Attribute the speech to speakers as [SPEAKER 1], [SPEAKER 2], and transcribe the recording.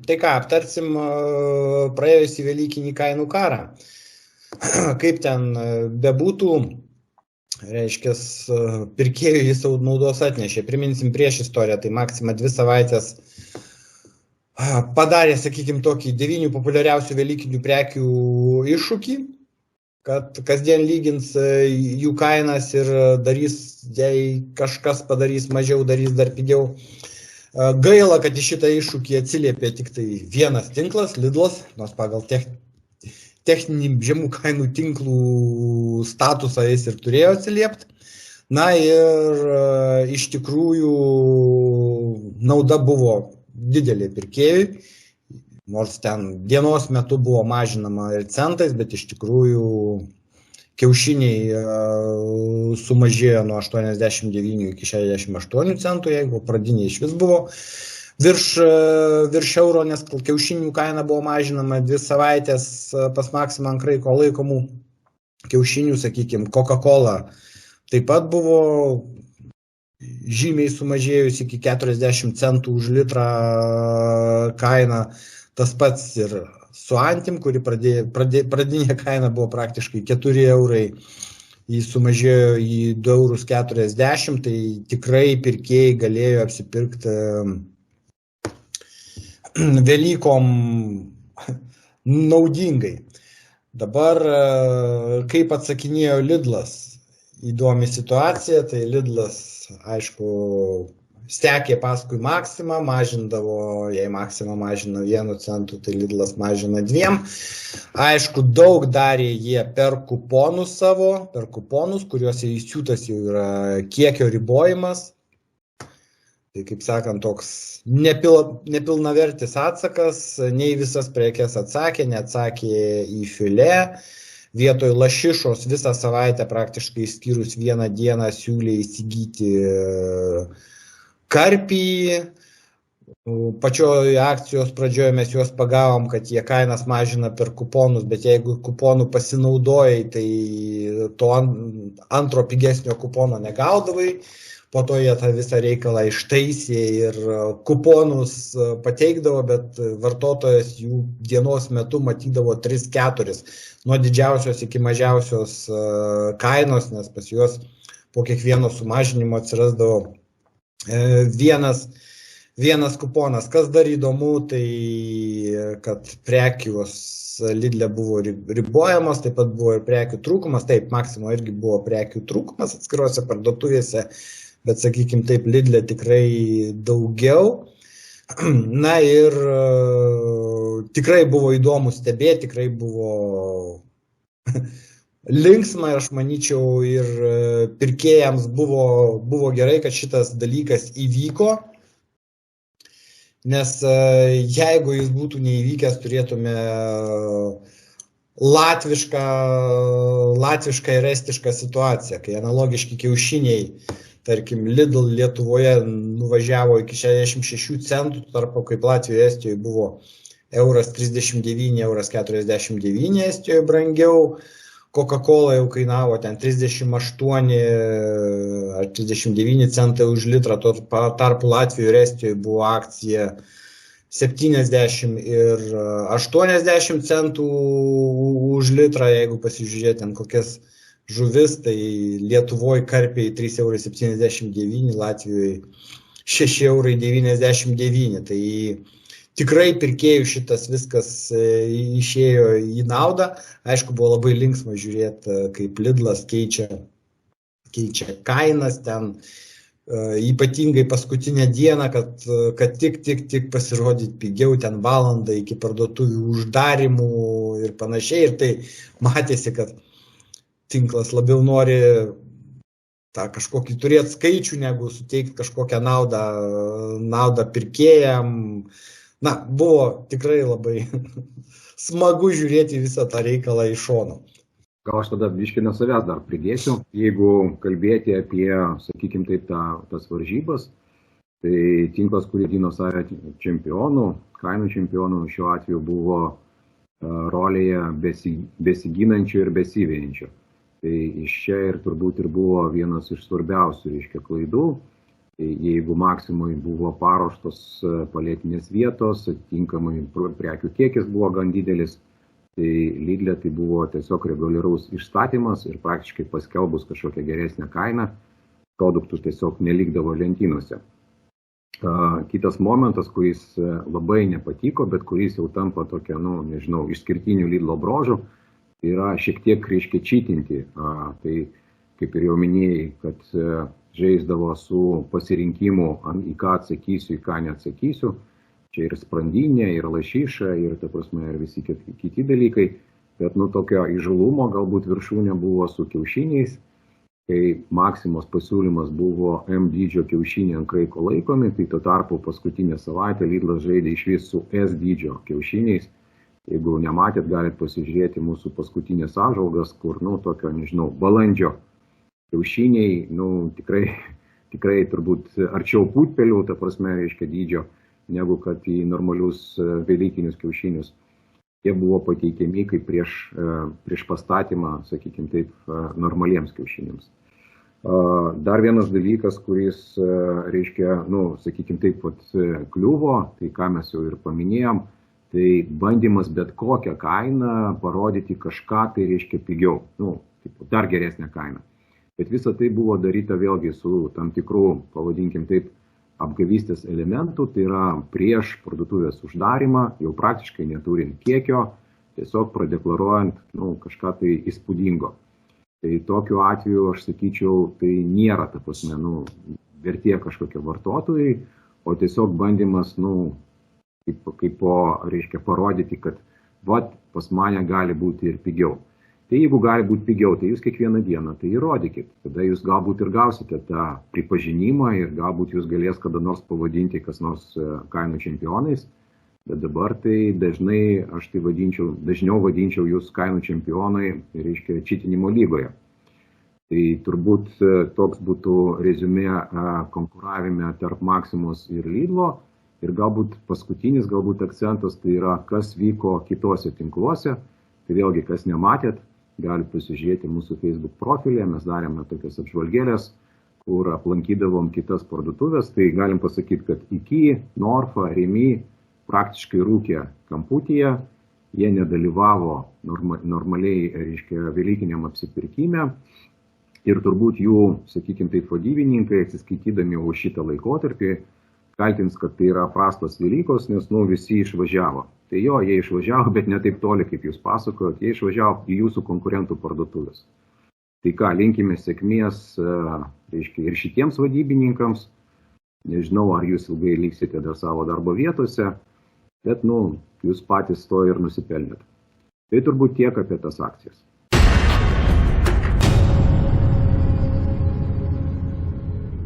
[SPEAKER 1] Tai ką, aptarsim praėjusį Velykinį kainų karą. Kaip ten bebūtų, reiškia, pirkėjų jis naudos atnešė. Priminsim prieš istoriją, tai Maxima 2 savaitės padarė, sakykime, tokį 9 populiariausių velykinių prekių iššūkį, kad kasdien lygins jų kainas ir darys, jei kažkas padarys mažiau, darys dar pigiau. Gaila, kad į šitą iššūkį atsiliepė tik tai vienas tinklas, Lidlas, nors pagal techninį žemų kainų tinklų statusą jis ir turėjo atsiliepti. Na ir iš tikrųjų nauda buvo didelė pirkėjui, nors ten dienos metu buvo mažinama ir centais, bet iš tikrųjų kiaušiniai sumažėjo nuo 89 iki 68 centų, jeigu pradiniai iš vis buvo virš euro, nes kiaušinių kaina buvo mažinama 2 savaitės pas Maximą ant kraiko laikomų kiaušinių, sakykime, Coca-Cola taip pat buvo žymiai sumažėjus iki 40 centų už litrą kaina, tas pats ir su Antim, kuri pradinė kaina buvo praktiškai 4 eurai, jis sumažėjo į 2,40 eurus, tai tikrai pirkėjai galėjo apsipirkti Velykom naudingai. Dabar, kaip atsakinėjo Lidlas, įdomi situacija, tai Lidlas, aišku, sekė paskui Maximą, mažindavo, jei Maxima mažina 1 centu, tai Lidlas mažina 2. Aišku, daug darė jie per kuponus savo, kuriuose įsiūtas jau yra kiekio ribojimas. Tai, kaip sakant, toks nepilnavertis atsakas, nei visas prekes atsakė, neatsakė į filė. Vietoj lašišos visą savaitę praktiškai skyrus 1 dieną siūlė įsigyti karpį. Pačioje akcijos pradžioje mes juos pagavom, kad jie kainas mažina per kuponus, bet jeigu kuponų pasinaudojai, tai to antro pigesnio kupono negaudavai. Po to jie tą visą reikalą ištaisė ir kuponus pateikdavo, bet vartotojas jų dienos metu matydavo 3-4 nuo didžiausios iki mažiausios kainos, nes pas juos po kiekvieno sumažinimo atsirasdavo vienas kuponas. Kas dar įdomu, tai kad prekijos Lidle buvo ribojamos, taip pat buvo ir prekių trūkumas. Taip, Maximo irgi buvo prekių trūkumas atskirose parduotuvėse, bet, sakykime, taip, Lidle tikrai daugiau. Na ir tikrai buvo įdomu stebėti, tikrai buvo linksma, aš manyčiau, ir pirkėjams buvo gerai, kad šitas dalykas įvyko, nes jeigu jis būtų neįvykęs, turėtume latvišką ir estišką situaciją, kai analogiški kiaušiniai, tarkim, Lidl Lietuvoje nuvažiavo iki 66 centų, tarpu kaip Latvijoje, Estijoje buvo 1,39 euras, 49 Estijoje brangiau, Coca-Cola jau kainavo ten 38 ar 39 centai už litrą, tarpu Latvijoje ir Estijoje buvo akcija 70 ir 80 centų už litrą, jeigu pasižiūrėti ten kokias žuvis, tai Lietuvoje karpiai 3,79 €, Latvijoje 6,99 €. Tai tikrai pirkėjų šitas viskas išėjo į naudą. Aišku, buvo labai linksma žiūrėti, kaip Lidlas keičia kainas ten, ypatingai paskutinę dieną, kad tik pasirodyti pigiau, ten valandą iki parduotuvių uždarimų ir panašiai. Ir tai matėsi, kad tinklas labiau nori tą kažkokį turėti skaičių, negu suteikti kažkokią naudą pirkėjam. Na, buvo tikrai labai smagu žiūrėti visą tą reikalą iš šono.
[SPEAKER 2] Gal aš tada biškį nuo savęs dar pridėsiu. Jeigu kalbėti apie, sakykime taip, tas varžybas, tai tinklas, kurį dino save čempionų, kainų čempionų, šiuo atveju buvo rolėje besiginančio ir besivejančio. Tai iš čia ir turbūt ir buvo vienas iš svarbiausių, reiškia, klaidų. Jeigu Maksimui buvo paruoštos palėtinės vietos, atitinkamai prekių kiekis buvo gan didelis, tai Lidl tai buvo tiesiog reguliaraus išstatymas ir praktiškai paskelbus kažkokią geresnę kainą, produktų tiesiog nelikdavo lentynose. Kitas momentas, kuris labai nepatiko, bet kuris jau tampa tokia, išskirtinių Lidl brožų, tai yra šiek tiek reiškia čytinti. Tai kaip ir jau minėjai, kad žaisdavo su pasirinkimu, į ką atsakysiu, į ką neatsakysiu. Čia ir sprandinė, ir lašiša, ir ir visi kiti dalykai. Bet tokio įžalumo galbūt viršūnė buvo su kiaušiniais, kai Maksimos pasiūlymas buvo M dydžio kiaušiniai ant kraiko laikomi, tai tuo tarpu paskutinę savaitę Lidlas žaidė išvis su S dydžio kiaušiniais. Jeigu nematėt, galite pasižiūrėti mūsų paskutinės apžvalgas, kur, tokio, balandžio kiaušiniai, tikrai turbūt arčiau putpelių, reiškia dydžio, negu kad į normalius velykinius kiaušinius. Jie buvo pateikiami kaip prieš pastatymą, sakykime taip, normaliems kiaušiniams. Dar vienas dalykas, kuris, reiškia, sakykime taip, kliuvo, tai ką mes jau ir paminėjom, tai bandymas bet kokią kainą parodyti kažką, tai reiškia pigiau, dar geresnę kainą. Bet visa tai buvo daryta vėlgi su tam tikrų, pavadinkim taip, apgavystės elementų, tai yra prieš parduotuvės uždarimą, jau praktiškai neturint kiekio, tiesiog pradeklaruojant kažką tai įspūdingo. Tai tokiu atveju, aš sakyčiau, tai nėra ta prasme, vertė kažkokia vartotojai, o tiesiog bandymas, reiškia parodyti, kad pas mane gali būti ir pigiau. Tai jeigu gali būti pigiau, tai jūs kiekvieną dieną tai įrodykit. Tada jūs galbūt ir gausite tą pripažinimą ir galbūt jūs galės kada nors pavadinti kas nors kainų čempionais. Bet dabar tai dažnai, aš tai dažniau vadinčiau jūs kainų čempionai, reiškia čytinimo lygoje. Tai turbūt toks būtų reziumė konkuravime tarp Maksimos ir Lidlo. Ir galbūt paskutinis akcentas tai yra, kas vyko kitose tinkluose. Tai vėlgi, kas nematėt, galite pasižiūrėti mūsų Facebook profilį, mes darėme tokias apžvalgėlės, kur aplankydavom kitas parduotuvės, tai galim pasakyti, kad IKEA, Norfa, Remi praktiškai rūkė kamputyje, jie nedalyvavo normaliai, reiškia, velykiniam apsipirkime ir turbūt jų, sakykime, taip vadybininkai, atsiskaitydami už šitą laikotarpį, kaltins, kad tai yra prastos Velykos, nes visi išvažiavo. Tai jie išvažiavo, bet ne taip toli, kaip jūs pasakojot, jie išvažiavo į jūsų konkurentų parduotuvės. Tai ką, linkime sėkmės, reiškia, ir šitiems vadybininkams. Nežinau, ar jūs ilgai liksite dar savo darbo vietose, bet, jūs patys to ir nusipelnėt. Tai turbūt tiek apie tas akcijas.